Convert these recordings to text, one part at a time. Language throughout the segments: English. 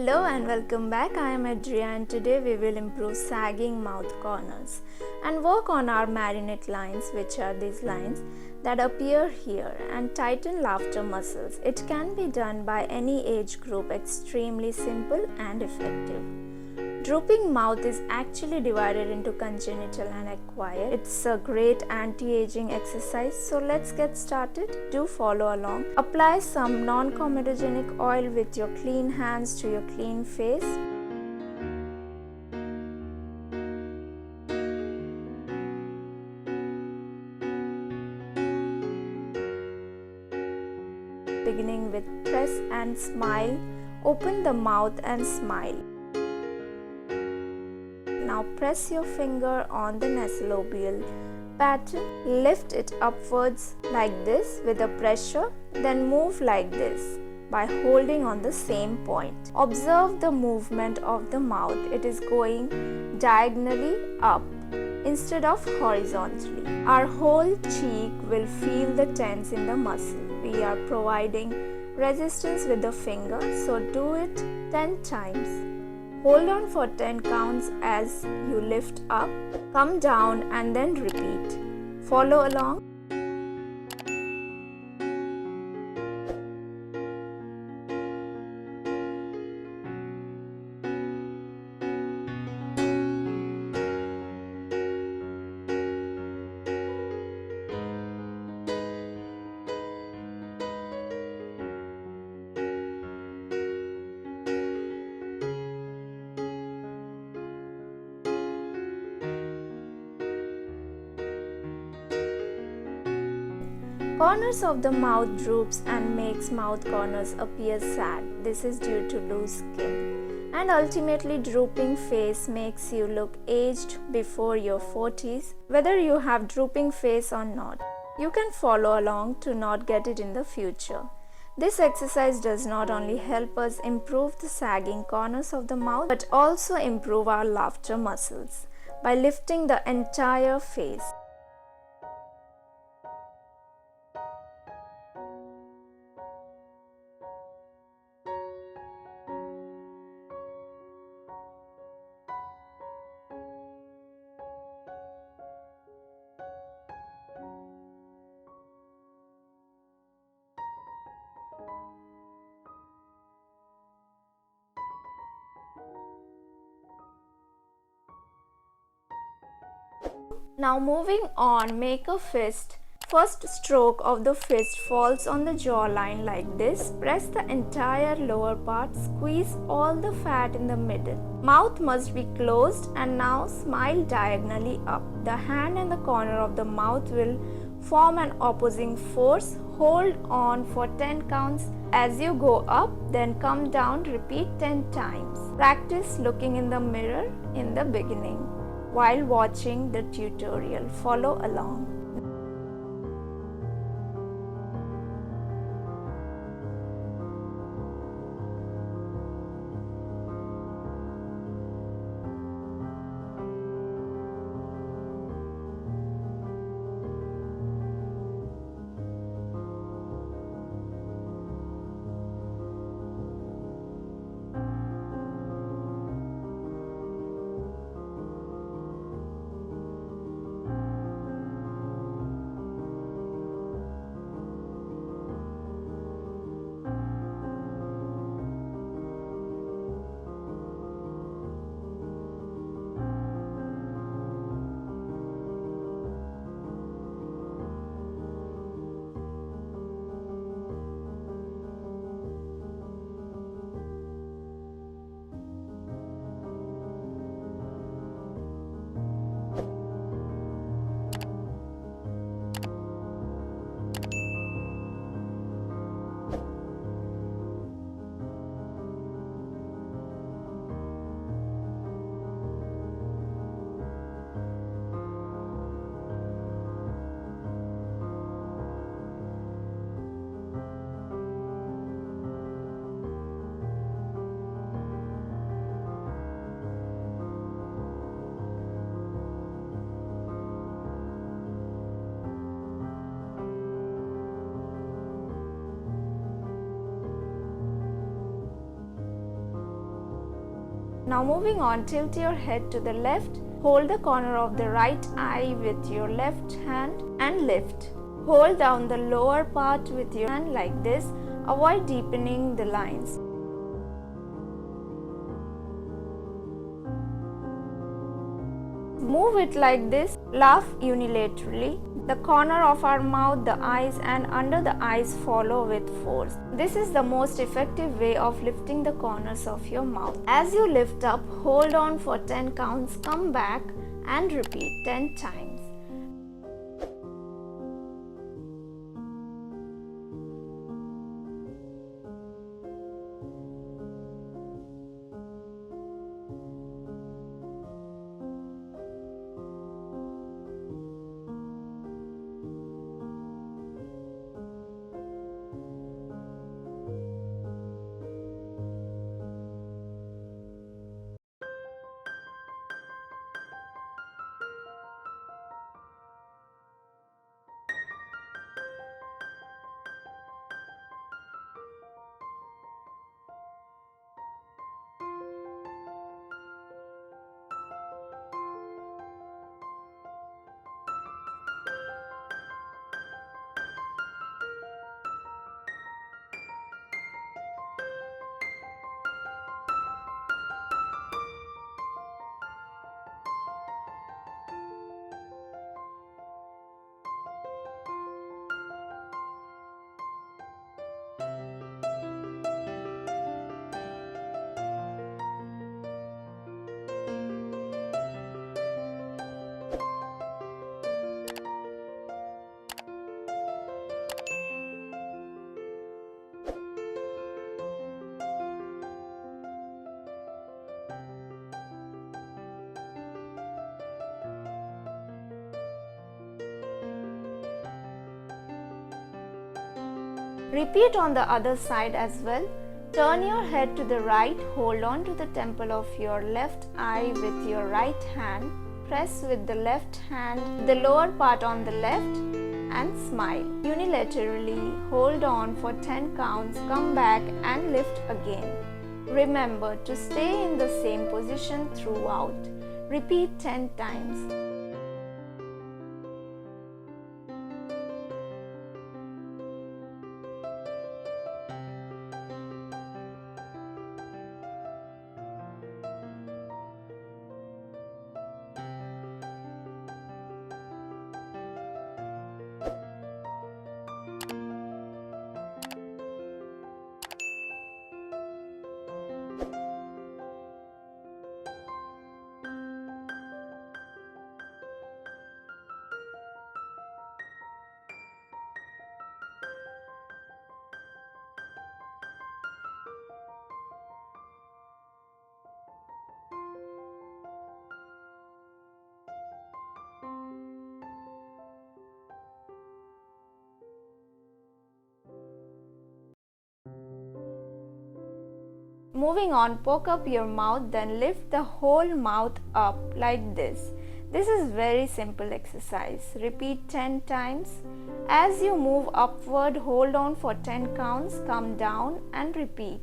Hello and welcome back. I am Adria and today we will improve sagging mouth corners and work on our marionette lines, which are these lines that appear here, and tighten laughter muscles. It can be done by any age group, extremely simple and effective. Drooping mouth is actually divided into congenital and acquired. It's a great anti-aging exercise, so let's get started. Do follow along. Apply some non-comedogenic oil with your clean hands to your clean face. Beginning with press and smile. Open the mouth and smile. Now press your finger on the nasolabial pattern. Lift it upwards like this with a pressure, then move like this by holding on the same point. Observe the movement of the mouth. It is going diagonally up instead of horizontally. Our whole cheek will feel the tense in the muscle. We are providing resistance with the finger, so do it 10 times. Hold on for 10 counts as you lift up, come down and then repeat. Follow along. Corners of the mouth droops and makes mouth corners appear sad. This is due to loose skin. And ultimately, drooping face makes you look aged before your 40s, whether you have drooping face or not. You can follow along to not get it in the future. This exercise does not only help us improve the sagging corners of the mouth, but also improve our laughter muscles by lifting the entire face. Now moving on, make a fist. First stroke of the fist falls on the jawline like this. Press the entire lower part, squeeze all the fat in the middle. Mouth must be closed and now smile diagonally up. The hand and the corner of the mouth will form an opposing force. Hold on for 10 counts as you go up, then come down, repeat 10 times. Practice looking in the mirror in the beginning while watching the tutorial. Follow along. Now moving on, tilt your head to the left. Hold the corner of the right eye with your left hand and lift. Hold down the lower part with your hand like this. Avoid deepening the lines. Move it like this. Laugh unilaterally. The corner of our mouth, the eyes and under the eyes follow with force. This is the most effective way of lifting the corners of your mouth. As you lift up, hold on for 10 counts, come back and repeat 10 times. Repeat on the other side as well. Turn your head to the right, hold on to the temple of your left eye with your right hand. Press with the left hand the lower part on the left and smile. Unilaterally hold on for 10 counts, come back and lift again. Remember to stay in the same position throughout. Repeat 10 times. Moving on, poke up your mouth, then lift the whole mouth up like this. This is very simple exercise. Repeat 10 times. As you move upward, hold on for 10 counts, come down and repeat.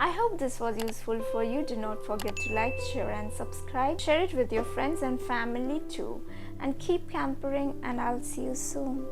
I hope this was useful for you. Do not forget to like, share and subscribe. Share it with your friends and family too. And keep pampering, and I'll see you soon.